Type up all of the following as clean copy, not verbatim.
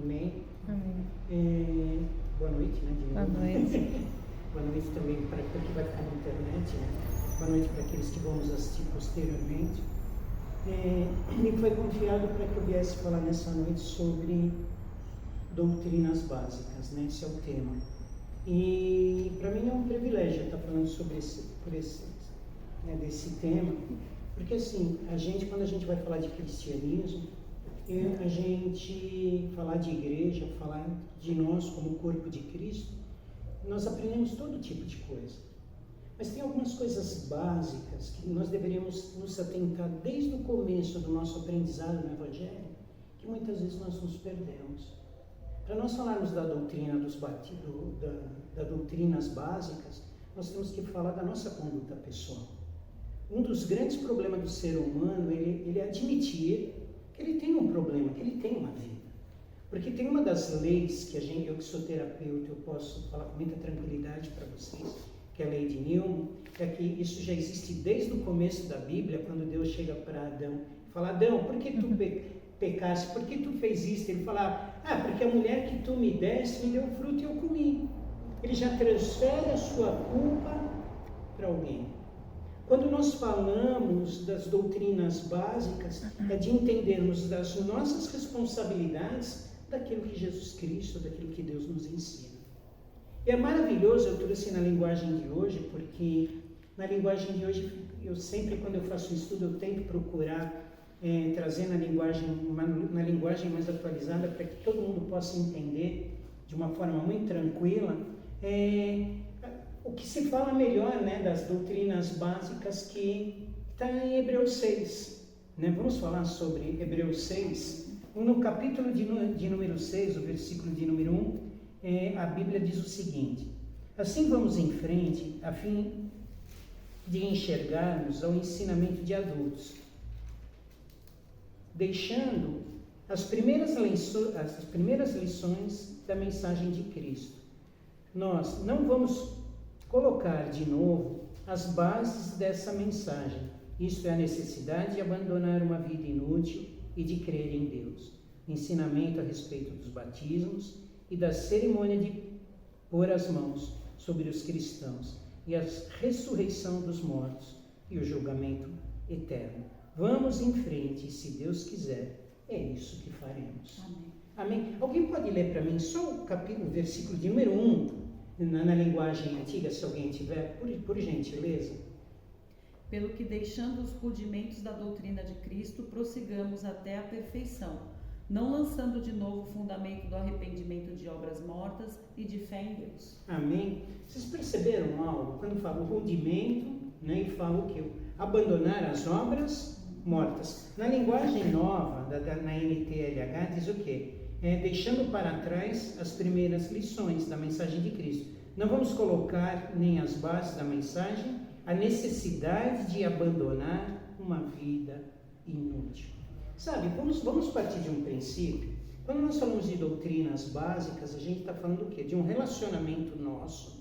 Amém? Amém. Boa noite, né? Boa noite. Boa noite também para aquele que vai ficar na internet, né? Boa noite para aqueles que vão nos assistir posteriormente. Me foi confiado para que eu viesse falar nessa noite sobre doutrinas básicas, né? Esse é o tema. E para mim é um privilégio estar falando sobre desse tema, porque assim, quando a gente vai falar de cristianismo, a gente falar de igreja, falar de nós como corpo de Cristo, nós aprendemos todo tipo de coisa. Mas tem algumas coisas básicas que nós deveríamos nos atentar desde o começo do nosso aprendizado no Evangelho, que muitas vezes nós nos perdemos. Para nós falarmos da doutrina das doutrinas básicas, nós temos que falar da nossa conduta pessoal. Um dos grandes problemas do ser humano, ele admitir que ele tem um problema, que ele tem uma vida. Porque tem uma das leis que eu que sou terapeuta, eu posso falar com muita tranquilidade para vocês, que é a lei de Newman, é que isso já existe desde o começo da Bíblia, quando Deus chega para Adão e fala: Adão, por que tu pecaste? Por que tu fez isso? Ele fala: porque a mulher que tu me deste me deu fruto e eu comi. Ele já transfere a sua culpa para alguém. Quando nós falamos das doutrinas básicas, é de entendermos das nossas responsabilidades daquilo que Jesus Cristo, daquilo que Deus nos ensina. E é maravilhoso, eu trouxe na linguagem de hoje, porque na linguagem de hoje, eu sempre, quando eu faço um estudo, eu tento procurar trazer na linguagem mais atualizada, para que todo mundo possa entender de uma forma muito tranquila, o que se fala melhor, né, das doutrinas básicas, que está em Hebreus 6. Né? Vamos falar sobre Hebreus 6. No capítulo de número 6, o versículo de número 1, a Bíblia diz o seguinte: assim vamos em frente, a fim de enxergarmos ao ensinamento de adultos, deixando as primeiras lições da mensagem de Cristo. Nós não vamos colocar de novo as bases dessa mensagem, isto é, a necessidade de abandonar uma vida inútil e de crer em Deus, ensinamento a respeito dos batismos e da cerimônia de pôr as mãos sobre os cristãos e a ressurreição dos mortos e o julgamento eterno. Vamos em frente, e se Deus quiser, é isso que faremos. Amém. Amém? Alguém pode ler para mim só o versículo de número 1, na linguagem antiga, se alguém tiver, por gentileza? Pelo que, deixando os rudimentos da doutrina de Cristo, prossigamos até a perfeição, não lançando de novo o fundamento do arrependimento de obras mortas e de fé em Deus. Amém? Vocês perceberam algo? Quando fala o rudimento, né, e fala o quê? Abandonar as obras mortas. Na linguagem nova, na NTLH, diz o quê? Deixando para trás as primeiras lições da mensagem de Cristo. Não vamos colocar nem as bases da mensagem, a necessidade de abandonar uma vida inútil. Sabe, vamos partir de um princípio. Quando nós falamos de doutrinas básicas, a gente está falando o quê? De um relacionamento nosso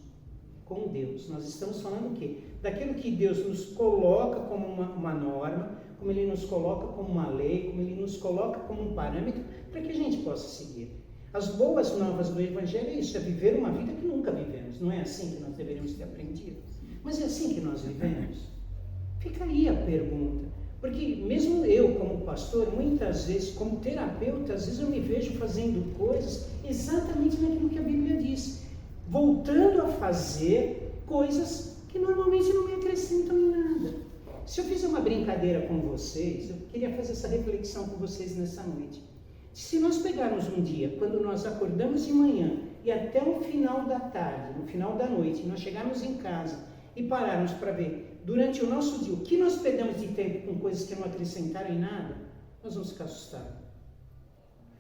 com Deus. Nós estamos falando o quê? Daquilo que Deus nos coloca como uma norma, como Ele nos coloca como uma lei, como Ele nos coloca como um parâmetro para que a gente possa seguir. As boas novas do Evangelho é isso, é viver uma vida que nunca vivemos. Não é assim que nós deveríamos ter aprendido? Mas é assim que nós vivemos? Fica aí a pergunta. Porque mesmo eu, como pastor, muitas vezes, como terapeuta, às vezes eu me vejo fazendo coisas exatamente naquilo que a Bíblia diz. Voltando a fazer coisas que normalmente não me acrescentam em nada. Se eu fizer uma brincadeira com vocês, eu queria fazer essa reflexão com vocês nessa noite. Se nós pegarmos um dia, quando nós acordamos de manhã e até o final da tarde, no final da noite, nós chegarmos em casa e pararmos para ver, durante o nosso dia, o que nós perdemos de tempo com coisas que não acrescentaram em nada, nós vamos ficar assustados.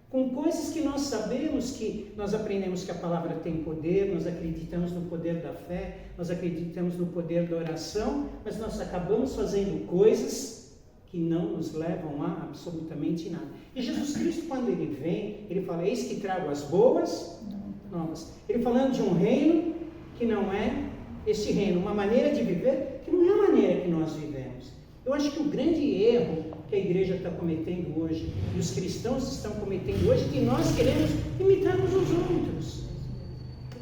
Com coisas que nós sabemos, que nós aprendemos que a palavra tem poder, nós acreditamos no poder da fé, nós acreditamos no poder da oração, mas nós acabamos fazendo coisas que não nos levam a absolutamente nada. E Jesus Cristo, quando Ele vem, Ele fala: eis que trago as boas novas. Ele falando de um reino que não é este reino, uma maneira de viver que não é a maneira que nós vivemos. Eu acho que o grande erro que a igreja está cometendo hoje, e os cristãos estão cometendo hoje, que nós queremos imitarmos os outros.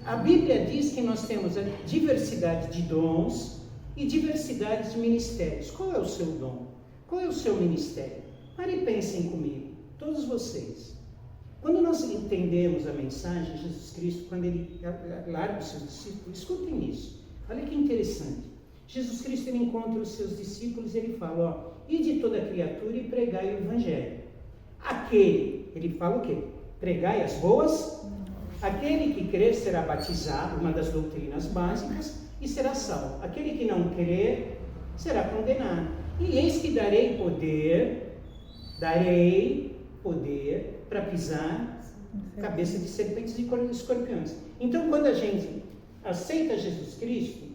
A Bíblia diz que nós temos a diversidade de dons e diversidade de ministérios. Qual é o seu dom? Qual é o seu ministério? Parem e pensem comigo, todos vocês. Quando nós entendemos a mensagem de Jesus Cristo, quando ele larga os seus discípulos, escutem isso. Olha que interessante. Jesus Cristo, ele encontra os seus discípulos e ele fala, ide toda criatura e pregai o evangelho. Ele fala o quê? Pregai as boas. Aquele que crer será batizado, uma das doutrinas básicas, e será salvo. Aquele que não crer será condenado. E eis que darei poder para pisar cabeça de serpentes e escorpiões. Então, quando a gente aceita Jesus Cristo,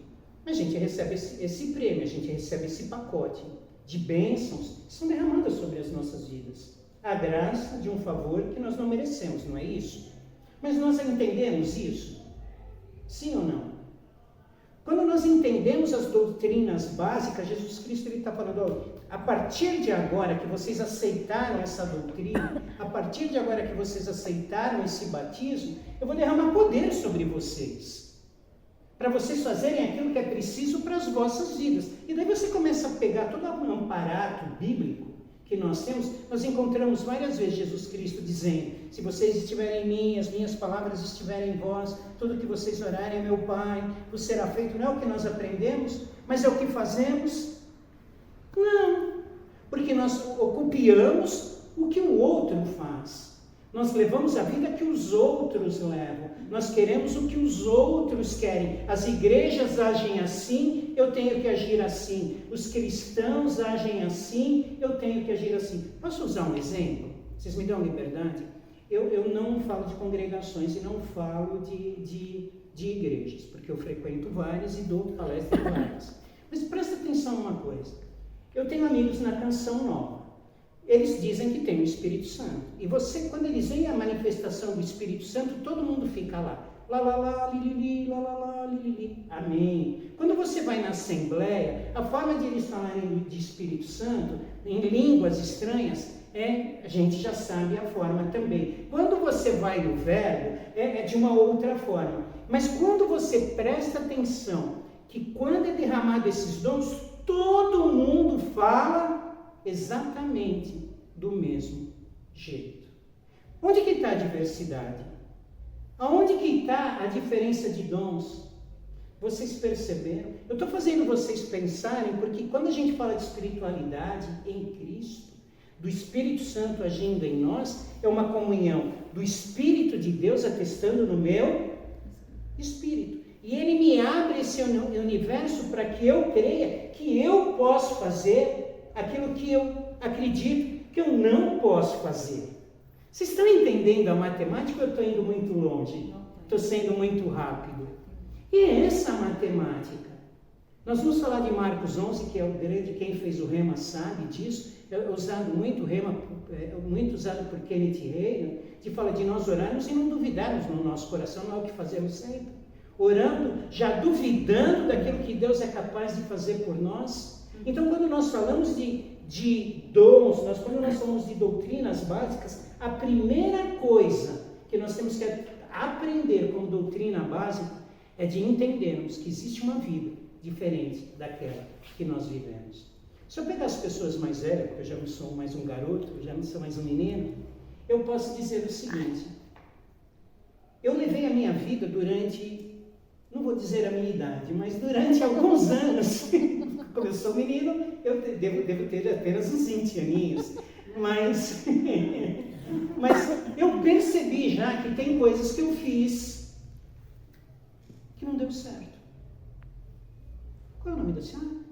a gente recebe esse prêmio, a gente recebe esse pacote de bênçãos que são derramadas sobre as nossas vidas. A graça de um favor que nós não merecemos, não é isso? Mas nós entendemos isso? Sim ou não? Quando nós entendemos as doutrinas básicas, Jesus Cristo está falando, a partir de agora que vocês aceitaram essa doutrina, a partir de agora que vocês aceitaram esse batismo, eu vou derramar poder sobre vocês, para vocês fazerem aquilo que é preciso para as vossas vidas. E daí você começa a pegar todo o amparato bíblico que nós temos. Nós encontramos várias vezes Jesus Cristo dizendo, se vocês estiverem em mim, as minhas palavras estiverem em vós, tudo que vocês orarem a meu Pai, vos será feito. Não é o que nós aprendemos, mas é o que fazemos? Não, porque nós copiamos o que o outro faz. Nós levamos a vida que os outros levam. Nós queremos o que os outros querem. As igrejas agem assim, eu tenho que agir assim. Os cristãos agem assim, eu tenho que agir assim. Posso usar um exemplo? Vocês me dão liberdade? Eu não falo de congregações e não falo de igrejas, porque eu frequento várias e dou palestras em várias. Mas presta atenção numa coisa. Eu tenho amigos na Canção Nova. Eles dizem que tem o Espírito Santo. E você, quando eles veem a manifestação do Espírito Santo, todo mundo fica lá. Lá, lá, lá, li, lá, lá, lá, li. Amém. Quando você vai na Assembleia, a forma de eles falarem de Espírito Santo, em línguas estranhas, a gente já sabe a forma também. Quando você vai no verbo, é de uma outra forma. Mas quando você presta atenção, que quando é derramado esses dons, todo mundo fala exatamente do mesmo jeito. Onde que está a diversidade? Aonde que está a diferença de dons? Vocês perceberam? Eu estou fazendo vocês pensarem, porque quando a gente fala de espiritualidade em Cristo, do Espírito Santo agindo em nós, é uma comunhão do Espírito de Deus atestando no meu espírito. E ele me abre esse universo para que eu creia que eu posso fazer aquilo que eu acredito que eu não posso fazer. Vocês estão entendendo a matemática ou eu estou indo muito longe? Estou sendo muito rápido. E é essa a matemática. Nós vamos falar de Marcos 11, que é o grande, quem fez o rema sabe disso. É usado muito rema, muito usado por Kenneth Reagan, de falar de nós orarmos e não duvidarmos no nosso coração, não é o que fazemos sempre. Orando, já duvidando daquilo que Deus é capaz de fazer por nós. Então, quando nós falamos de dons, quando nós falamos de doutrinas básicas, a primeira coisa que nós temos que aprender como doutrina básica é de entendermos que existe uma vida diferente daquela que nós vivemos. Se eu pegar as pessoas mais velhas, porque eu já não sou mais um garoto, eu já não sou mais um menino, eu posso dizer o seguinte: eu levei a minha vida durante, não vou dizer a minha idade, mas durante alguns anos. Como eu sou menino, eu devo ter apenas uns 20 aninhos, mas eu percebi já que tem coisas que eu fiz que não deu certo. Qual é o nome da senhora?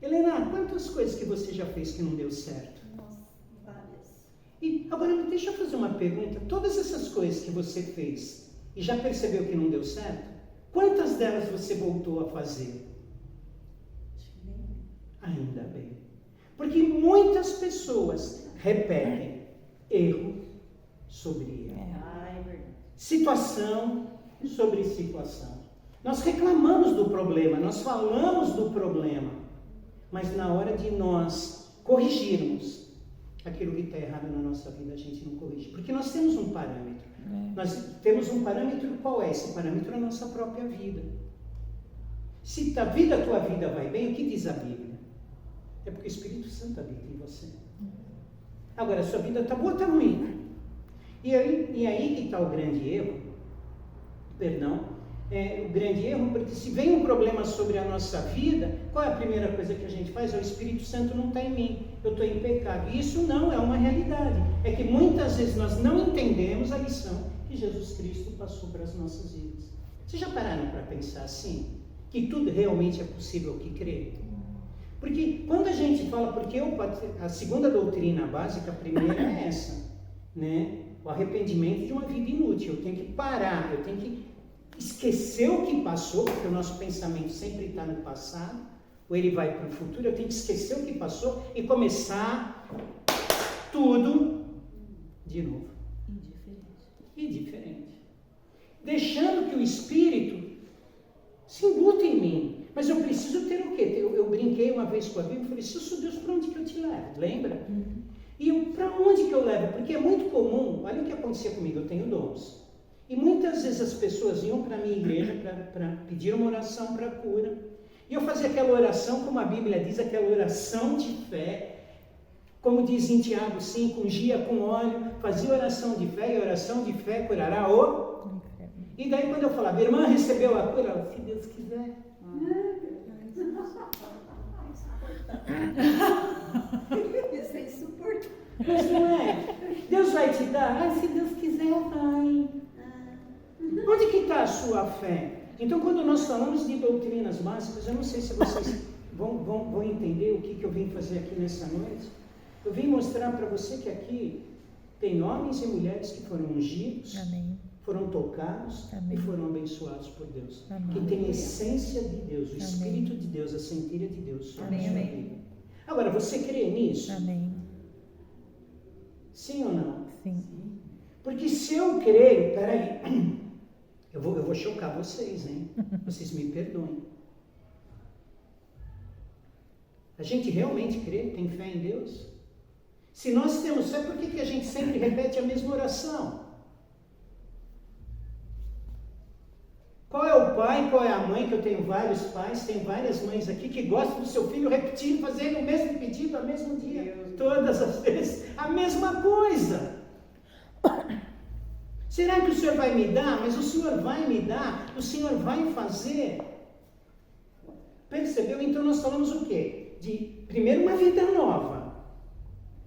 Helena, quantas coisas que você já fez que não deu certo? Nossa, várias. E agora deixa eu fazer uma pergunta. Todas essas coisas que você fez e já percebeu que não deu certo, quantas delas você voltou a fazer? Ainda bem. Porque muitas pessoas repetem erro sobre erro. É verdade. Situação sobre situação. Nós reclamamos do problema, nós falamos do problema, mas na hora de nós corrigirmos aquilo que está errado na nossa vida, a gente não corrige. Porque nós temos um parâmetro. Nós temos um parâmetro, qual é esse parâmetro? A nossa própria vida. Se a tua vida vai bem, o que diz a Bíblia? É porque o Espírito Santo habita em você. Agora, a sua vida está boa ou está ruim? E aí que está o grande erro. O grande erro, porque se vem um problema sobre a nossa vida, qual é a primeira coisa que a gente faz? O Espírito Santo não está em mim, eu estou em pecado. E isso não é uma realidade. É que muitas vezes nós não entendemos a lição que Jesus Cristo passou para as nossas vidas. Vocês já pararam para pensar assim? Que tudo realmente é possível que crer? Porque quando a gente fala, a segunda doutrina básica, a primeira é essa, né? O arrependimento de uma vida inútil. Eu tenho que parar, eu tenho que esquecer o que passou, porque o nosso pensamento sempre está no passado, ou ele vai para o futuro. Eu tenho que esquecer o que passou e começar tudo de novo. E diferente. Deixando que o Espírito se embute em mim. Mas eu preciso ter o quê? Eu brinquei uma vez com a Bíblia e falei, se eu sou Deus, para onde que eu te levo? Lembra? E para onde que eu levo? Porque é muito comum, olha o que acontecia comigo, eu tenho dons. E muitas vezes as pessoas iam para a minha igreja para pedir uma oração para cura. E eu fazia aquela oração, como a Bíblia diz, aquela oração de fé. Como diz em Tiago 5, ungia com óleo, fazia oração de fé, e oração de fé curará o... E daí quando eu falava, irmã, recebeu a cura? Ela, se Deus quiser. Isso é insuportável. Mas não é? Deus vai te dar? Se Deus quiser, vai. Onde que está a sua fé? Então, quando nós falamos de doutrinas básicas, eu não sei se vocês vão entender o que eu vim fazer aqui nessa noite. Eu vim mostrar para você que aqui tem homens e mulheres que foram ungidos, Amém. foram tocados Amém. e foram abençoados por Deus. Amém. Que tem a essência de Deus, o Amém. Espírito de Deus, a centelha de Deus sobre a Amém, sua amém. vida. Agora, você crê nisso? Amém. Sim ou não? Sim. Porque se eu creio, peraí, eu vou chocar vocês, hein? Vocês me perdoem. A gente realmente crê, tem fé em Deus? Se nós temos fé, por que a gente sempre repete a mesma oração? Qual é o pai, qual é a mãe, que eu tenho vários pais, tenho várias mães aqui que gostam do seu filho repetir, fazendo o mesmo pedido ao mesmo dia, todas as vezes, a mesma coisa. Será que o Senhor vai me dar? Mas o Senhor vai me dar, o Senhor vai fazer. Percebeu? Então nós falamos o quê? De, primeiro, uma vida nova.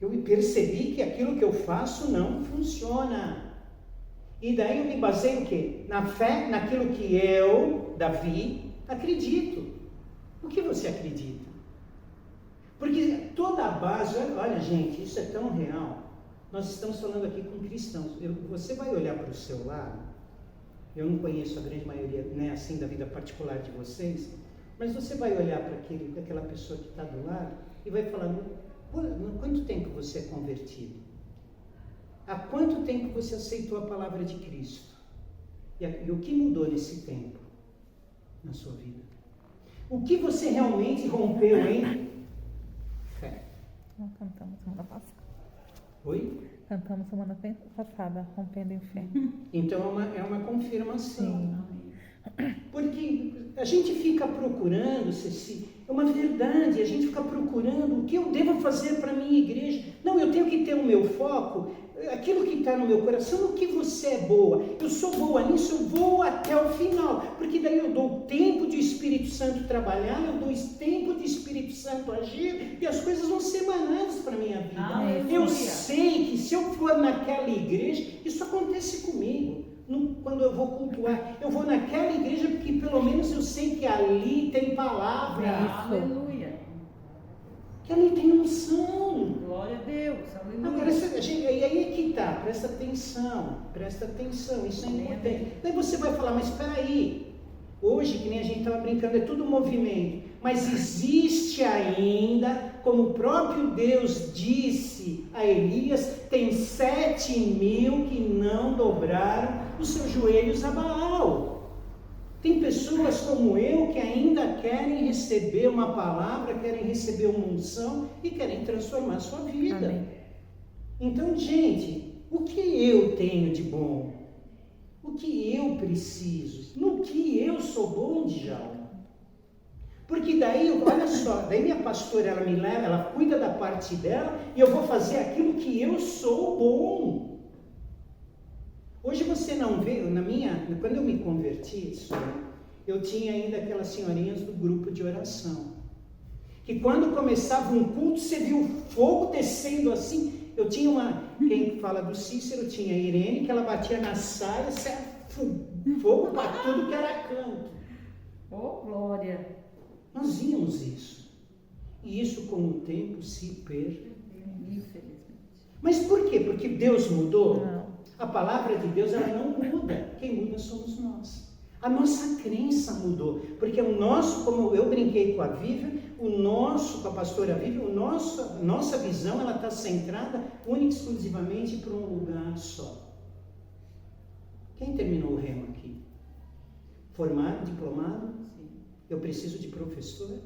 Eu percebi que aquilo que eu faço não funciona. E daí eu me baseio o quê? Na fé, naquilo que eu, Davi, acredito. O que você acredita? Porque toda a base, olha gente, isso é tão real. Nós estamos falando aqui com cristãos. Você vai olhar para o seu lado, eu não conheço a grande maioria, né, assim, da vida particular de vocês, mas você vai olhar para aquela pessoa que está do lado e vai falar, quanto tempo você é convertido? Há quanto tempo você aceitou a palavra de Cristo? E o que mudou nesse tempo na sua vida? O que você realmente rompeu em fé? Nós cantamos semana passada. Oi? Cantamos semana passada, rompendo em fé. Então é uma confirmação. Sim. Porque a gente fica procurando, Ceci, é uma verdade, a gente fica procurando o que eu devo fazer para a minha igreja. Não, eu tenho que ter o meu foco, aquilo que está no meu coração, no que você é boa. Eu sou boa nisso, eu vou até o final, porque daí eu dou tempo de o Espírito Santo trabalhar, eu dou tempo de o Espírito Santo agir, e as coisas vão ser emanadas para a minha vida. Aleluia. Eu sei que se eu for naquela igreja, isso acontece comigo. Quando eu vou cultuar, eu vou naquela igreja porque pelo menos eu sei que ali tem palavra. Aleluia. Que ali tem unção. Glória a Deus. Aleluia. Agora, e aí é que tá, presta atenção, isso é importante. Daí você vai falar, mas espera aí, hoje, que nem a gente estava brincando, é tudo movimento, mas existe ainda, como o próprio Deus disse a Elias, tem 7.000 que não dobraram os seus joelhos a Baal. Tem pessoas como eu que ainda querem receber uma palavra, querem receber uma unção e querem transformar a sua vida. Amém. Então, gente, o que eu tenho de bom? O que eu preciso? No que eu sou bom, Djalma? Porque daí, olha só, daí minha pastora, ela me leva, ela cuida da parte dela e eu vou fazer aquilo que eu sou bom. Hoje você não vê, quando eu me converti, eu tinha ainda aquelas senhorinhas do grupo de oração. Que quando começava um culto, você viu o fogo descendo assim. Eu tinha quem fala do Cícero, tinha a Irene, que ela batia na saia, fogo para tudo que era canto. Oh, glória! Nós víamos isso. E isso com o tempo se perdeu. Infelizmente. Mas por quê? Porque Deus mudou? Não. A palavra de Deus, ela não muda. Quem muda somos nós. A nossa crença mudou. Porque o nosso, como eu brinquei com a Vivian, com a pastora Vivian, nossa visão, ela está centrada única e exclusivamente para um lugar só. Quem terminou o remo aqui? Formado, diplomado? Sim. Eu preciso de professor?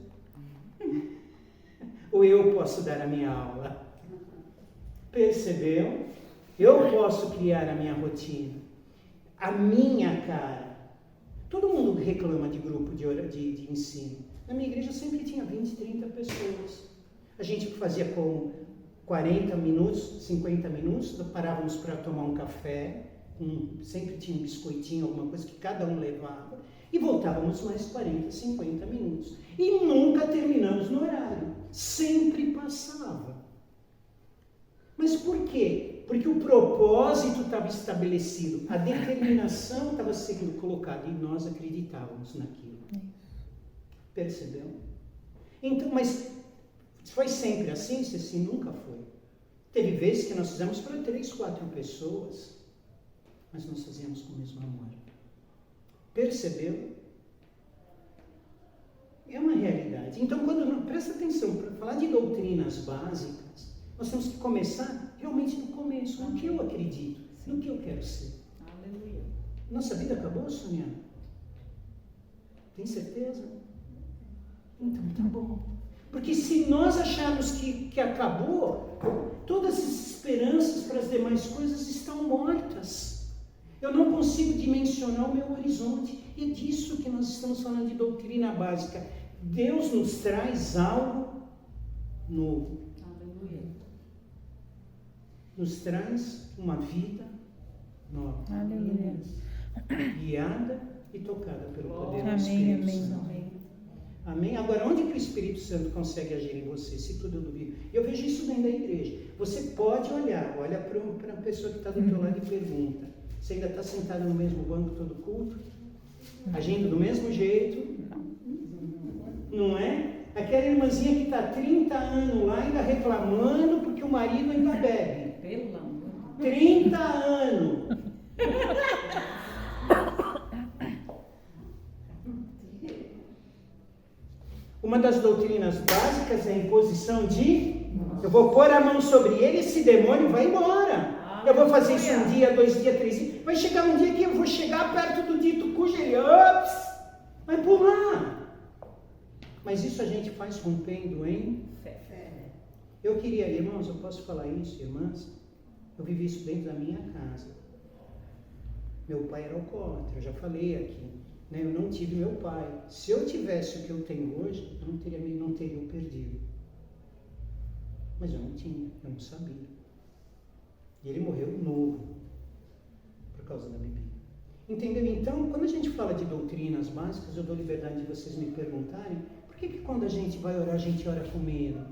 Ou eu posso dar a minha aula? Percebeu? Eu posso criar a minha rotina, a minha cara. Todo mundo reclama de grupo de ensino. Na minha igreja sempre tinha 20, 30 pessoas. A gente fazia com 40 minutos, 50 minutos, parávamos para tomar um café, sempre tinha um biscoitinho, alguma coisa que cada um levava, e voltávamos mais 40, 50 minutos. E nunca terminamos no horário. Sempre passava. Mas por quê? Porque o propósito estava estabelecido, a determinação estava sendo colocada e nós acreditávamos naquilo. Percebeu? Então, mas foi sempre assim? Se assim, nunca foi. Teve vezes que nós fizemos para 3, 4 pessoas, mas nós fazíamos com o mesmo amor. Percebeu? É uma realidade. Então, presta atenção, para falar de doutrinas básicas, nós temos que começar realmente do começo, no que eu acredito, no que eu quero ser. Aleluia. Nossa vida acabou, Sônia? Tem certeza? Então tá bom. Porque se nós acharmos que acabou, todas as esperanças para as demais coisas estão mortas. Eu não consigo dimensionar o meu horizonte. E é disso que nós estamos falando de doutrina básica. Deus nos traz algo novo. Aleluia. Nos traz uma vida nova. Aleluia. Guiada e tocada pelo poder do Amém, Espírito amém. Santo. Amém? Agora, onde que o Espírito Santo consegue agir em você? Se tudo eu duvido. Eu vejo isso dentro da igreja. Você pode olha para a pessoa que está do teu lado e pergunta: você ainda está sentado no mesmo banco todo culto? Agindo do mesmo jeito? Não é? Aquela irmãzinha que está 30 anos lá ainda reclamando porque o marido ainda bebe. Pelo amor. 30 anos. Uma das doutrinas básicas é a imposição de... Eu vou pôr a mão sobre ele, esse demônio vai embora. Eu vou fazer isso 1 dia, 2 dias, 3 dias. Vai chegar um dia que eu vou chegar perto do dito cujo ele vai pular. Mas isso a gente faz rompendo em fé. Eu queria, irmãos, eu posso falar isso, irmãs? Eu vivi isso dentro da minha casa. Meu pai era alcoólatra, eu já falei aqui. Né? Eu não tive meu pai. Se eu tivesse o que eu tenho hoje, eu não teria o perdido. Mas eu não tinha, eu não sabia. E ele morreu novo, por causa da bebida. Entendeu? Então, quando a gente fala de doutrinas básicas, eu dou liberdade de vocês me perguntarem, por que quando a gente vai orar, a gente ora com medo?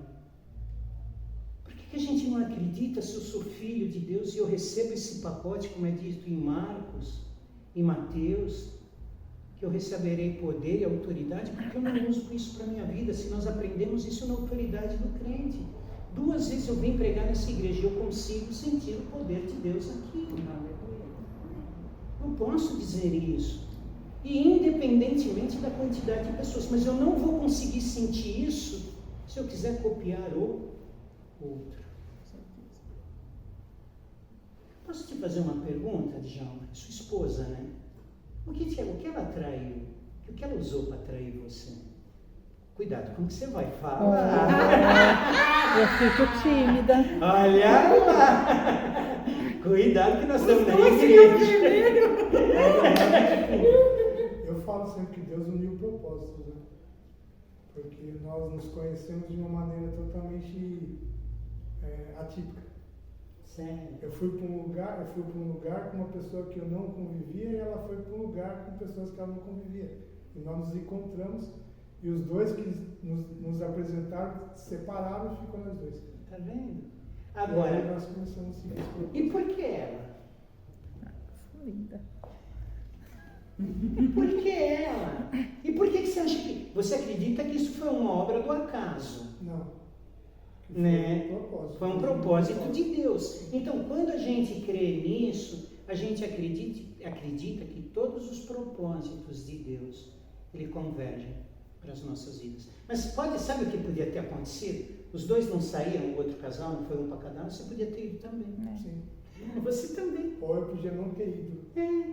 Por que a gente não acredita se eu sou filho de Deus e eu recebo esse pacote, como é dito em Marcos, em Mateus, que eu receberei poder e autoridade? Porque eu não uso isso para a minha vida, se nós aprendemos isso na autoridade do crente. 2 vezes eu vim pregar nessa igreja e eu consigo sentir o poder de Deus aqui. Eu posso dizer isso. E independentemente da quantidade de pessoas, mas eu não vou conseguir sentir isso se eu quiser copiar o outro. Posso te fazer uma pergunta, Djalma? Sua esposa, né? O que ela traiu? O que ela usou para trair você? Cuidado com o que você vai falar. Eu fico tímida. Olha lá! Cuidado que nós estamos na igreja. Eu falo sempre que Deus uniu propósitos, né? Porque nós nos conhecemos de uma maneira totalmente atípica. Sério? Eu fui para um lugar com uma pessoa que eu não convivia e ela foi para um lugar com pessoas que ela não convivia. E nós nos encontramos e os dois que nos apresentaram separaram e ficou nós dois. Tá vendo? E aí Agora, nós começamos a seguir esse propósito. e por que ela? Sou linda. Por que ela? E por que você acha que... Você acredita que isso foi uma obra do acaso? Não. Né? Foi Foi um um propósito. propósito de Deus. Então, quando a gente crê nisso, a gente acredita que todos os propósitos de Deus, ele convergem para as nossas vidas. Mas sabe o que podia ter acontecido? Os dois não saíram, o outro casal não foi um para cada um, você podia ter ido também. Sim. Você também. Ou eu podia não ter ido.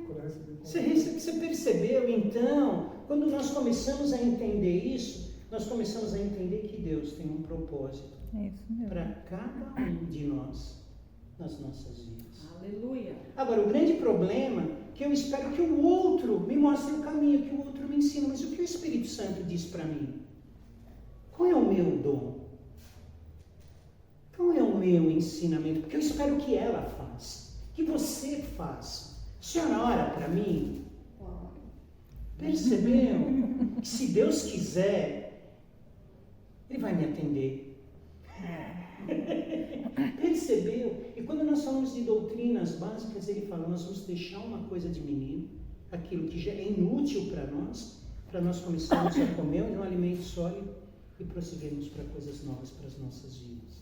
Quando eu recebi o convite. Você percebeu, então, quando nós começamos a entender isso, nós começamos a entender que Deus tem um propósito É isso mesmo. para cada um de nós nas nossas vidas. Aleluia. Agora, o grande problema é que eu espero que o outro me mostre o caminho, que o outro me ensine. Mas o que o Espírito Santo diz para mim? Qual é o meu dom? Qual é o meu ensinamento? Porque eu espero que ela faça, que você faça. A senhora ora para mim? Percebeu? Que se Deus quiser, Ele vai me atender. Percebeu? E quando nós falamos de doutrinas básicas, ele fala, nós vamos deixar uma coisa de menino, aquilo que já é inútil para nós começarmos a comer um alimento sólido e prosseguirmos para coisas novas para as nossas vidas.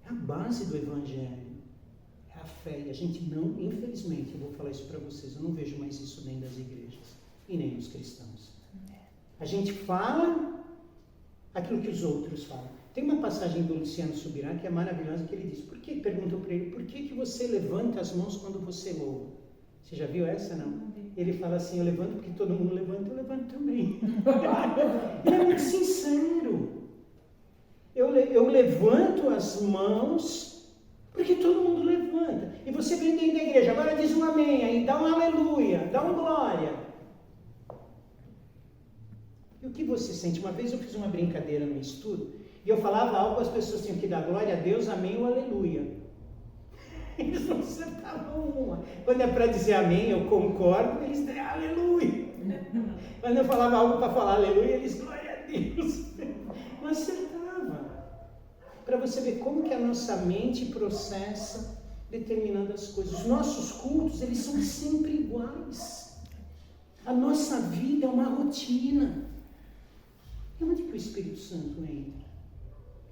É a base do Evangelho, é a fé. E a gente não, infelizmente, eu vou falar isso para vocês, eu não vejo mais isso nem das igrejas e nem dos cristãos. A gente fala aquilo que os outros falam. Tem uma passagem do Luciano Subirá que é maravilhosa, que ele diz, perguntam para ele, por que você levanta as mãos quando você louva? Você já viu essa, não? Ele fala assim, eu levanto porque todo mundo levanta, eu levanto também. Ele é muito sincero. Eu levanto as mãos porque todo mundo levanta. E você vem dentro da igreja, agora diz um amém, aí dá um aleluia, dá um glória. E o que você sente? Uma vez eu fiz uma brincadeira no estudo, e eu falava algo, as pessoas tinham que dar glória a Deus, amém ou aleluia. Eles não acertavam uma. Quando é para dizer amém, eu concordo, eles dizem aleluia. Quando eu falava algo para falar aleluia, eles glória a Deus. Não acertava. Para você ver como que a nossa mente processa determinadas coisas. Os nossos cultos, eles são sempre iguais. A nossa vida é uma rotina. E onde que o Espírito Santo entra?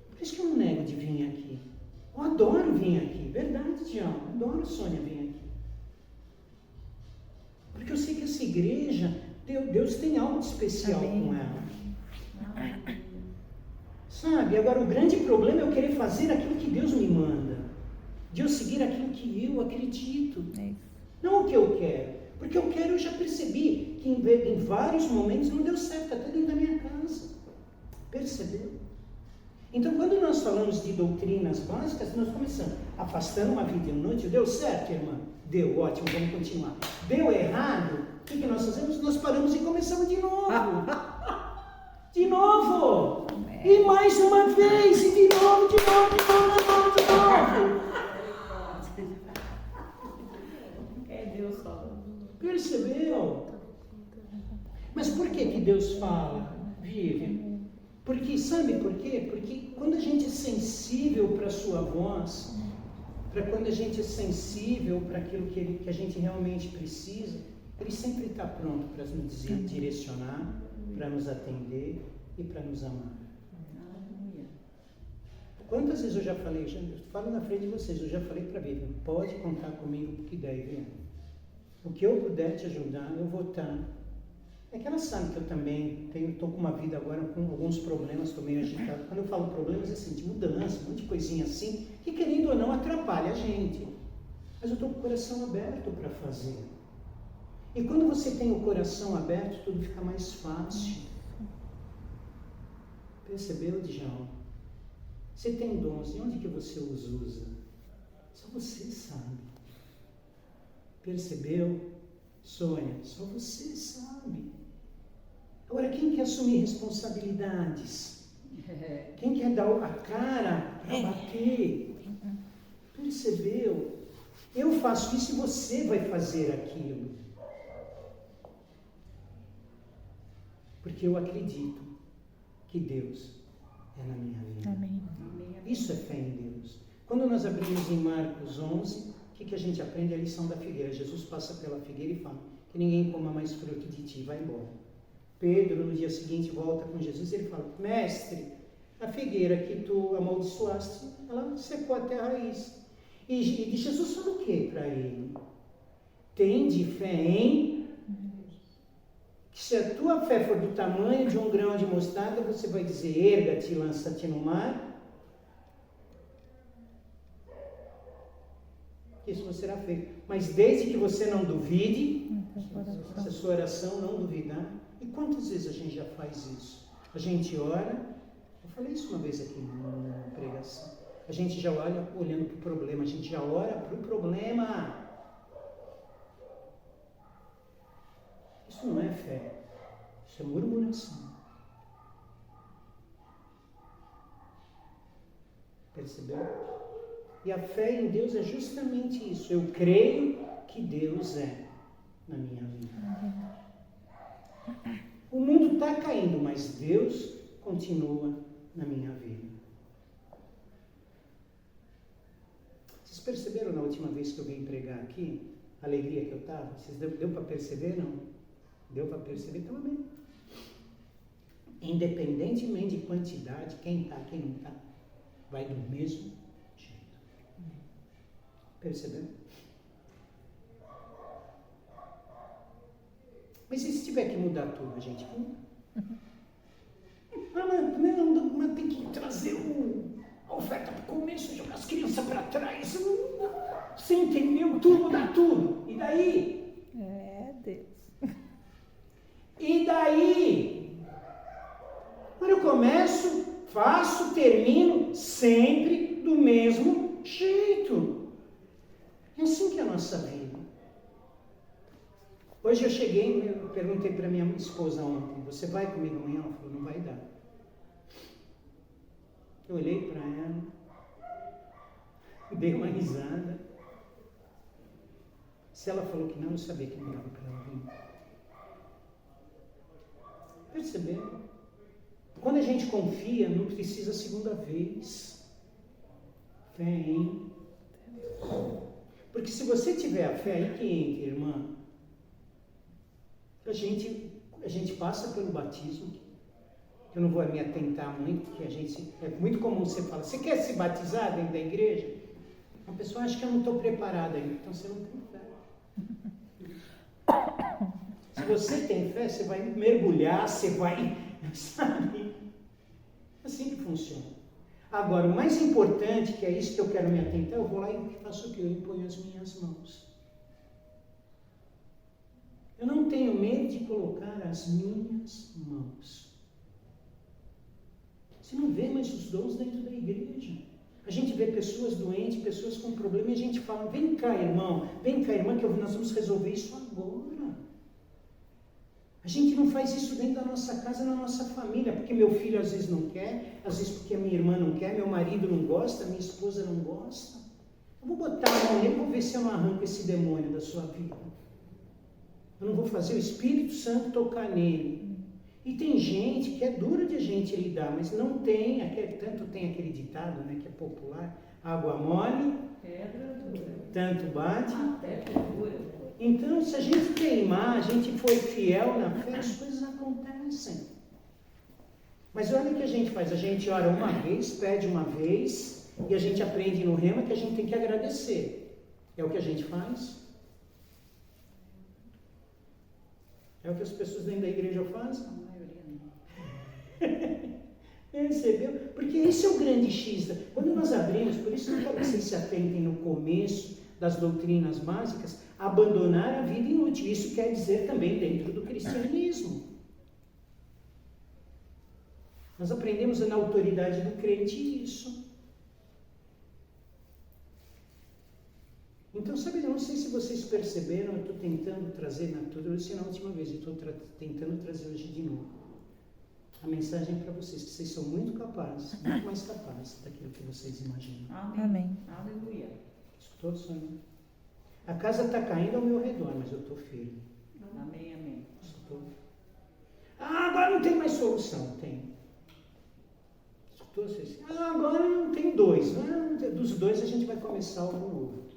Por isso que eu não nego de vir aqui. Eu adoro vir aqui. Verdade, Tião. Adoro, Sônia, vir aqui. Porque eu sei que essa igreja, Deus tem algo de especial com ela. Sabe? Agora, o grande problema é eu querer fazer aquilo que Deus me manda. De eu seguir aquilo que eu acredito. Não o que eu quero. Porque eu quero, eu já percebi que em vários momentos não deu certo, até dentro da minha casa. Percebeu? Então, quando nós falamos de doutrinas básicas, nós começamos afastando uma vida inútil. Deu certo, irmã? Deu, ótimo, vamos continuar. Deu errado? O que nós fazemos? Nós paramos e começamos de novo. De novo! E mais uma vez, e de novo, de novo. É Deus falando. Percebeu? Mas por que Deus fala? Vive. Porque, sabe por quê? Porque quando a gente é sensível para a sua voz, quando a gente é sensível para aquilo que a gente realmente precisa, Ele sempre está pronto para nos direcionar, para nos atender e para nos amar. Quantas vezes eu já falei, eu falo na frente de vocês, eu já falei para a Vivian, pode contar comigo porque daí vem. O que eu puder te ajudar, eu vou estar. É que ela sabe que eu também estou com uma vida agora com alguns problemas, estou meio agitado. Quando eu falo problemas, é assim, de mudança, um monte de coisinha assim, que querendo ou não atrapalha a gente. Mas eu estou com o coração aberto para fazer. E quando você tem o coração aberto, tudo fica mais fácil. Percebeu, Djalma? Você tem dons, e onde que você os usa? Só você sabe. Percebeu? Sônia, só você sabe. Agora, quem quer assumir responsabilidades? Quem quer dar a cara para bater? Percebeu? Eu faço isso e você vai fazer aquilo. Porque eu acredito que Deus é na minha vida. Amém. Isso é fé em Deus. Quando nós abrimos em Marcos 11, o que a gente aprende? A lição da figueira. Jesus passa pela figueira e fala que ninguém coma mais fruto de ti, vai embora. Pedro, no dia seguinte, volta com Jesus e ele fala: mestre, a figueira que tu amaldiçoaste, ela secou até a raiz. E Jesus fala o que para ele? Tende fé em... que se a tua fé for do tamanho de um grão de mostarda, você vai dizer: erga-te e lança-te no mar. Isso você será feito. Mas desde que você não duvide, se a sua oração não duvidar. E quantas vezes a gente já faz isso? A gente ora, eu falei isso uma vez aqui na pregação. A gente já olha olhando para o problema, a gente já ora para o problema. Isso não é fé, isso é murmuração. Percebeu? E a fé em Deus é justamente isso. Eu creio que Deus é na minha vida. O mundo está caindo, mas Deus continua na minha vida. Vocês perceberam na última vez que eu vim pregar aqui, a alegria que eu estava? Vocês deu para perceber, não? Deu para perceber? Estava bem. Independentemente de quantidade, quem está, quem não está, vai do mesmo jeito. Percebeu? Mas e se tiver que mudar tudo, a gente muda? Mas tem que trazer a oferta para o começo, jogar as crianças para trás. Você entendeu? Tudo, mudar tudo. E daí? É, Deus. E daí? Quando eu começo, faço, termino sempre do mesmo jeito. É assim que é a nossa vida. Hoje eu cheguei, eu perguntei para minha esposa ontem: você vai comigo amanhã? Ela falou: não vai dar. Eu olhei para ela, dei uma risada. Se ela falou que não, eu sabia que não dava para ela vir. Percebeu? Quando a gente confia, não precisa a segunda vez. Fé em... Porque se você tiver a fé, aí que entra, irmã, a gente passa pelo batismo. Eu não vou me atentar muito, porque é muito comum você falar: você quer se batizar dentro da igreja? A pessoa acha que eu não estou preparada ainda, então você não tem fé. Se você tem fé, você vai mergulhar, você vai, sabe? Assim que funciona. Agora, o mais importante, que é isso que eu quero me atentar, eu vou lá e faço o quê? Eu imponho as minhas mãos. Eu não tenho medo de colocar as minhas mãos. Você não vê mais os dons dentro da igreja. A gente vê pessoas doentes, pessoas com problema, e a gente fala: vem cá, irmão, vem cá, irmã, que nós vamos resolver isso agora. A gente não faz isso dentro da nossa casa, na nossa família, porque meu filho às vezes não quer, às vezes porque a minha irmã não quer, meu marido não gosta, minha esposa não gosta. Eu vou botar a mão nele e vou ver se eu não arranco esse demônio da sua vida. Eu não vou fazer o Espírito Santo tocar nele. E tem gente que é dura de a gente lidar, mas não tem, tanto tem aquele ditado, né, que é popular: água mole, Pedra dura. tanto bate. Até dura. Então, se a gente queimar, a gente for fiel na fé, as coisas acontecem. Mas olha o que a gente faz: a gente ora uma vez, pede uma vez, e a gente aprende no rema que a gente tem que agradecer. É o que a gente faz? É o que as pessoas dentro da igreja fazem? A maioria não. Percebeu? Porque esse é o grande X. Quando nós abrimos, por isso que vocês se atentem no começo, das doutrinas básicas, abandonar a vida inútil. Isso quer dizer também dentro do cristianismo. Nós aprendemos na autoridade do crente isso. Então, sabe, eu não sei se vocês perceberam, eu estou tentando trazer, eu disse na última vez, eu estou tentando trazer hoje de novo a mensagem para vocês, que vocês são muito capazes, muito mais capazes daquilo que vocês imaginam. Amém. Aleluia. Estou sonhando. A casa está caindo ao meu redor, mas eu estou firme. Amém, amém. Estou. Agora não tem mais solução. Tem. Estou assim. Agora não tem dois. Dos dois a gente vai começar algo novo.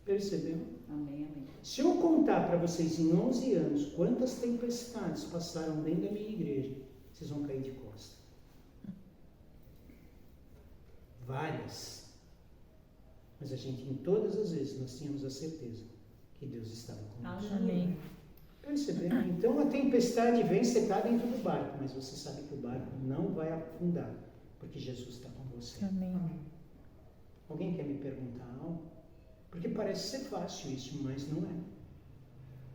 Percebeu? Amém, amém. Se eu contar para vocês em 11 anos quantas tempestades passaram dentro da minha igreja, vocês vão cair de costa. Várias. Mas a gente, em todas as vezes, nós tínhamos a certeza que Deus estava conosco. Amém. Percebeu? Então a tempestade vem, você está dentro do barco, mas você sabe que o barco não vai afundar, porque Jesus está com você. Amém. Alguém quer me perguntar algo? Porque parece ser fácil isso, mas não é.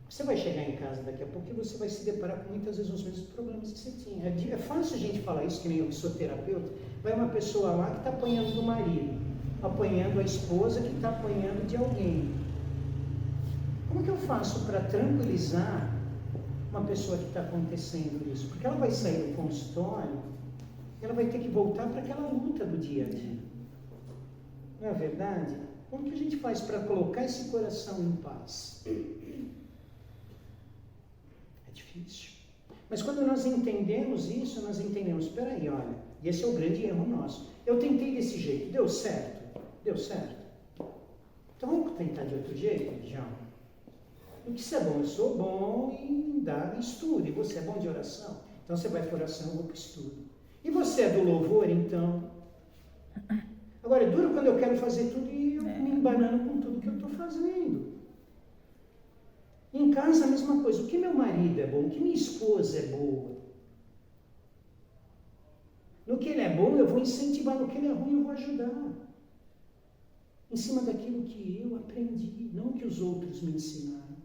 Você vai chegar em casa daqui a pouco e você vai se deparar com muitas vezes os mesmos problemas que você tinha. É fácil a gente falar isso, que nem eu sou terapeuta. Vai uma pessoa lá que está apanhando do marido, apanhando a esposa que está apanhando de alguém. Como que eu faço para tranquilizar uma pessoa que está acontecendo isso? Porque ela vai sair do consultório, ela vai ter que voltar para aquela luta do dia a dia. Não é verdade? Como que a gente faz para colocar esse coração em paz? É difícil. Mas quando nós entendemos isso, nós entendemos, espera aí, olha, e esse é o grande erro nosso. Eu tentei desse jeito, deu certo? Deu certo. Então vamos tentar de outro jeito, João? O que você é bom? Eu sou bom em dar estudo, e você é bom de oração. Então você vai para oração, eu vou para o estudo. E você é do louvor, então? Agora, é duro quando eu quero fazer tudo e eu me embanando com tudo que eu estou fazendo. Em casa, a mesma coisa. O que meu marido é bom, o que minha esposa é boa. No que ele é bom, eu vou incentivar. No que ele é ruim, eu vou ajudar. Em cima daquilo que eu aprendi, não o que os outros me ensinaram.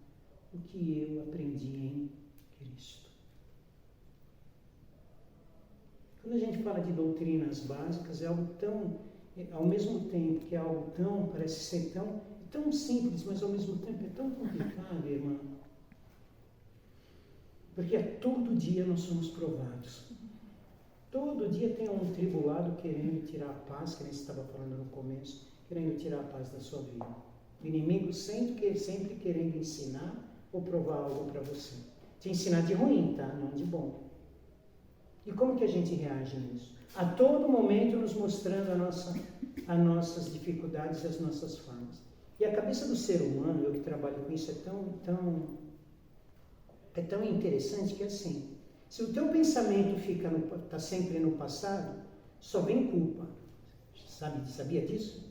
O que eu aprendi em Cristo. Quando a gente fala de doutrinas básicas, é algo tão... ao mesmo tempo que é algo tão, parece ser tão simples, mas ao mesmo tempo é tão complicado, irmão. Porque todo dia nós somos provados. Todo dia tem um tribulado querendo tirar a paz, que nem você estava falando no começo, querendo tirar a paz da sua vida. O inimigo sempre querendo ensinar ou provar algo para você. Te ensinar de ruim, tá? Não de bom. E como que a gente reage nisso? A todo momento nos mostrando as nossas dificuldades e as nossas falhas. E a cabeça do ser humano, eu que trabalho com isso, é tão interessante que assim, se o teu pensamento está sempre no passado, só vem culpa. Sabia disso?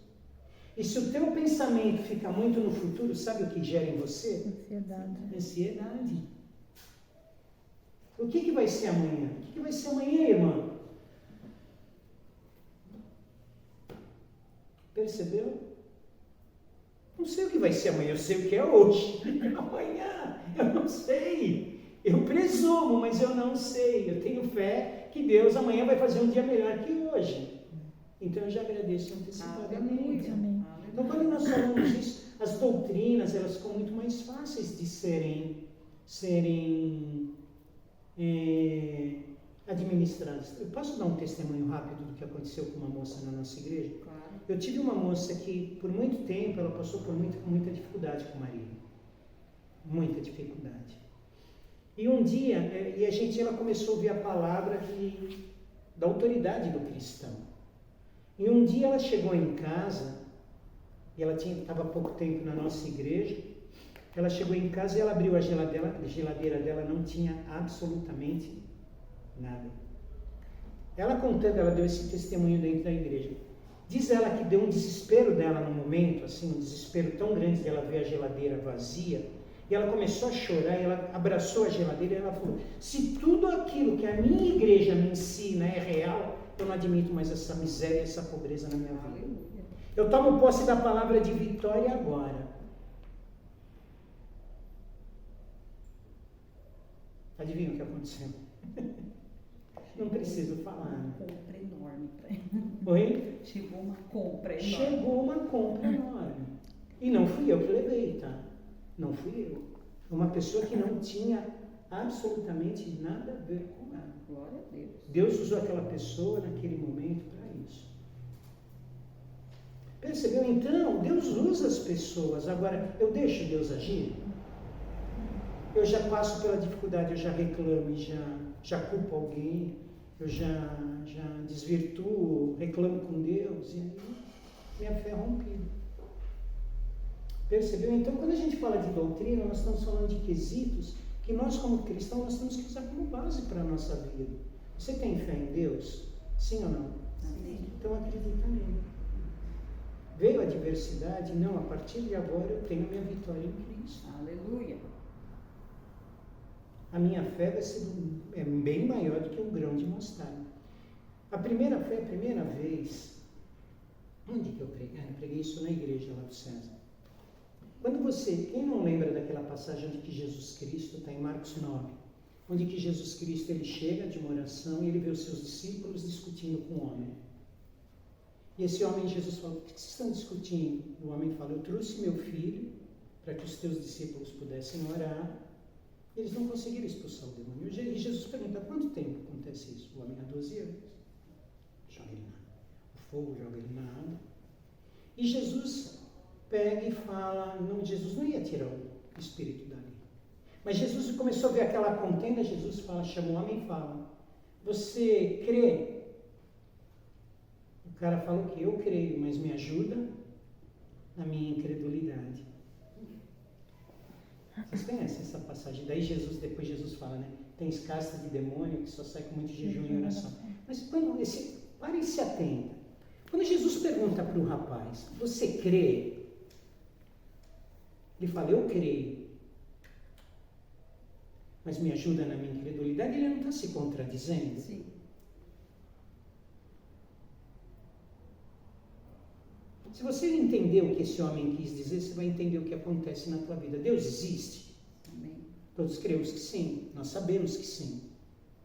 E se o teu pensamento fica muito no futuro, sabe o que gera em você? Ansiedade. O que vai ser amanhã? O que vai ser amanhã, irmão? Percebeu? Não sei o que vai ser amanhã, eu sei o que é hoje. Amanhã, eu não sei. Eu presumo, mas eu não sei. Eu tenho fé que Deus amanhã vai fazer um dia melhor que hoje. Então eu já agradeço antecipadamente. Amém. Então quando nós falamos isso, as doutrinas, elas ficam muito mais fáceis de serem administradas. Eu posso dar um testemunho rápido do que aconteceu com uma moça na nossa igreja? Claro. Eu tive uma moça que, por muito tempo, ela passou por muita dificuldade com o marido. Muita dificuldade. E um dia, ela começou a ouvir a palavra da autoridade do cristão. E um dia ela chegou em casa, e ela estava há pouco tempo na nossa igreja, ela chegou em casa e ela abriu a geladeira dela, não tinha absolutamente nada. Ela contando, ela deu esse testemunho dentro da igreja. Diz ela que deu um desespero dela no momento, assim, um desespero tão grande de ela ver a geladeira vazia, e ela começou a chorar, e ela abraçou a geladeira e ela falou, se tudo aquilo que a minha igreja me ensina é real, eu não admito mais essa miséria, essa pobreza na minha vida. Eu tomo posse da palavra de vitória agora. Adivinha o que aconteceu? Não preciso falar. Uma compra enorme para ele. Oi? Chegou uma compra enorme. Chegou uma compra enorme. E não fui eu que levei, tá? Não fui eu. Uma pessoa que não tinha absolutamente nada a ver com ela. Glória a Deus. Deus usou aquela pessoa naquele momento para isso. Percebeu? Então, Deus usa as pessoas. Agora, eu deixo Deus agir? Eu já passo pela dificuldade, eu já reclamo e já culpo alguém, eu já desvirtuo, reclamo com Deus, e aí minha fé é rompida. Percebeu? Então, quando a gente fala de doutrina, nós estamos falando de quesitos que nós, como cristãos, nós temos que usar como base para a nossa vida. Você tem fé em Deus? Sim ou não? Amém. Então, acredita nele. Veio a adversidade? Não, a partir de agora eu tenho minha vitória em Cristo. Aleluia. A minha fé vai ser bem maior do que um grão de mostarda. A primeira vez, onde que eu preguei? Eu preguei isso na igreja lá do César. Quem não lembra daquela passagem onde que Jesus Cristo, está em Marcos 9, onde que Jesus Cristo ele chega de uma oração e ele vê os seus discípulos discutindo com o homem. E esse homem, Jesus fala, o que vocês estão discutindo? O homem fala, eu trouxe meu filho para que os teus discípulos pudessem orar. Eles não conseguiram expulsar o demônio. E Jesus pergunta, há quanto tempo acontece isso? O homem há 12 anos. Joga ele o fogo joga ele na água. E Jesus pega e fala, não, Jesus não ia tirar o espírito dali. Mas Jesus começou a ver aquela contenda, Jesus chama o homem e fala, você crê? O cara falou que eu creio, mas me ajuda na minha incredulidade. Vocês conhecem essa passagem? Daí depois Jesus fala, né? Tem casta de demônio que só sai com muito jejum e oração. Mas pare e se atenta. Quando Jesus pergunta para o rapaz, você crê? Ele fala, eu creio. Mas me ajuda na minha incredulidade? Ele não está se contradizendo? Sim. Se você entender o que esse homem quis dizer, você vai entender o que acontece na tua vida. Deus existe? Amém. Todos cremos que sim, nós sabemos que sim.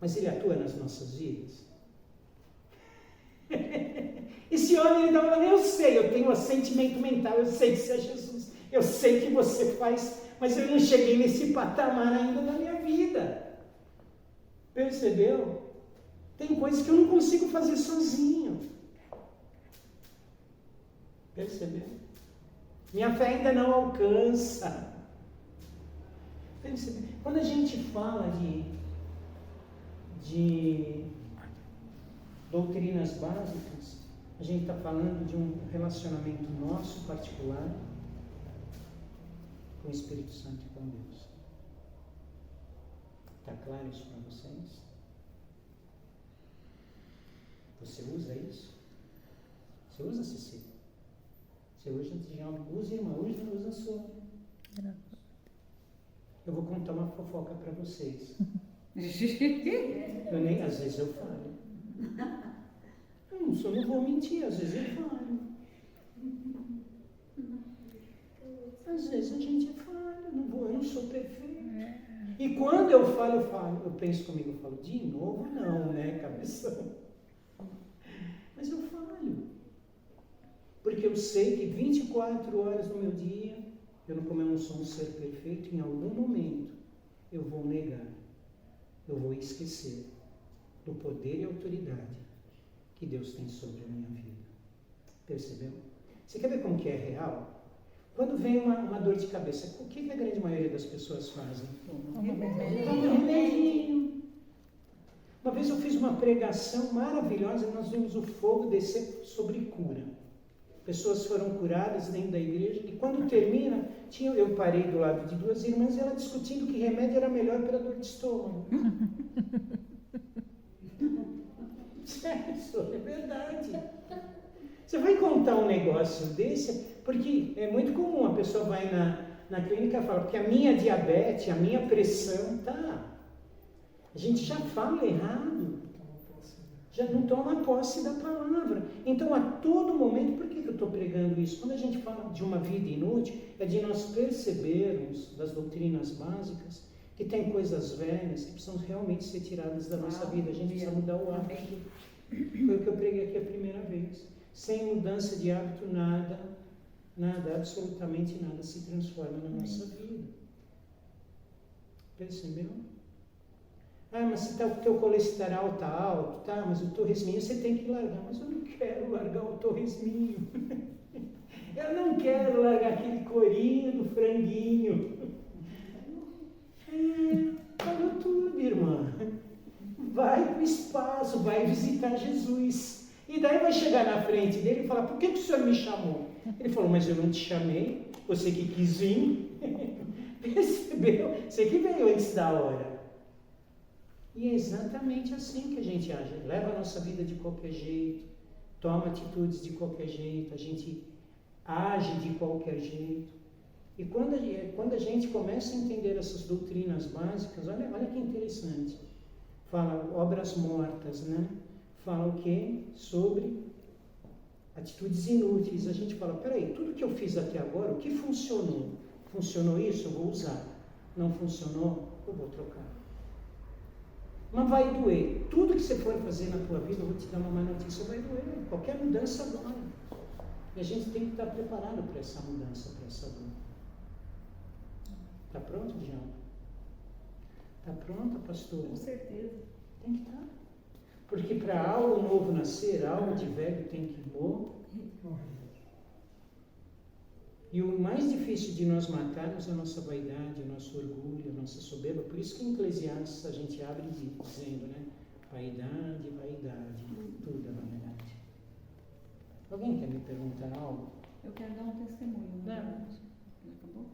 Mas Ele atua nas nossas vidas? Esse homem, ele estava falando, eu sei, eu tenho um assentimento mental, eu sei que você é Jesus, eu sei que você faz, mas eu não cheguei nesse patamar ainda na minha vida. Percebeu? Tem coisas que eu não consigo fazer sozinho. Percebeu? Minha fé ainda não alcança. Percebeu? Quando a gente fala de doutrinas básicas, a gente está falando de um relacionamento nosso particular com o Espírito Santo e com Deus. Está claro isso para vocês? Você usa isso? Você usa, Cecília? Você usa, irmã, usa a sua. Eu vou contar uma fofoca para vocês. Às vezes eu falho. Não vou mentir, às vezes eu falho. Às vezes a gente falha, eu não sou perfeito. E quando eu falho, eu penso comigo, eu falo, de novo não, né, cabeção? Mas eu falho. Porque eu sei que 24 horas no meu dia, como eu não sou um ser perfeito, em algum momento eu vou negar, eu vou esquecer do poder e autoridade que Deus tem sobre a minha vida. Percebeu? Você quer ver como que é real? Quando vem uma dor de cabeça, o que a grande maioria das pessoas fazem? Toma um remedinho. Uma vez eu fiz uma pregação maravilhosa e nós vimos o fogo descer sobre cura. Pessoas foram curadas dentro da igreja e quando termina, eu parei do lado de duas irmãs e ela discutindo que remédio era melhor para dor de estômago. Sério, é verdade. Você vai contar um negócio desse, porque é muito comum, a pessoa vai na clínica e fala, porque a minha diabetes, a minha pressão, tá. A gente já fala errado. já não toma posse da palavra. Então, a todo momento, por que eu estou pregando isso? Quando a gente fala de uma vida inútil, é de nós percebermos das doutrinas básicas que tem coisas velhas que precisam realmente ser tiradas da nossa vida. A gente precisa mudar o hábito. Foi o que eu preguei aqui a primeira vez. Sem mudança de hábito, nada, absolutamente nada se transforma na nossa vida. Percebeu? Ah, mas se o teu colesterol está alto, tá, mas o torresminho você tem que largar. Mas eu não quero largar o torresminho. Eu não quero largar aquele corinho do franguinho. Falou tudo, irmã. Vai para o espaço, vai visitar Jesus. E daí vai chegar na frente dele e falar, por que o senhor me chamou? Ele falou, mas eu não te chamei, você que quis vir. Percebeu? Você que veio antes da hora. E é exatamente assim que a gente age. Leva a nossa vida de qualquer jeito, toma atitudes de qualquer jeito, a gente age de qualquer jeito. E quando a gente começa a entender essas doutrinas básicas, olha que interessante. Fala obras mortas, né? Fala o quê? Sobre atitudes inúteis. A gente fala, peraí, tudo que eu fiz até agora, o que funcionou? Funcionou isso? Eu vou usar. Não funcionou? Eu vou trocar. Mas vai doer. Tudo que você for fazer na tua vida, eu vou te dar uma má notícia, vai doer. Qualquer mudança dói. E a gente tem que estar preparado para essa mudança, para essa dor. Está pronto, Diana? Está pronta, pastora? Com certeza. Tem que estar. Porque para algo novo nascer, algo de velho tem que morrer. E o mais difícil de nós matarmos é a nossa vaidade, o nosso orgulho, a nossa soberba. Por isso que em Eclesiastes a gente abre dizendo, né? Vaidade, tudo é vaidade. Alguém quer me perguntar algo? Eu quero dar um testemunho. Não. Acabou?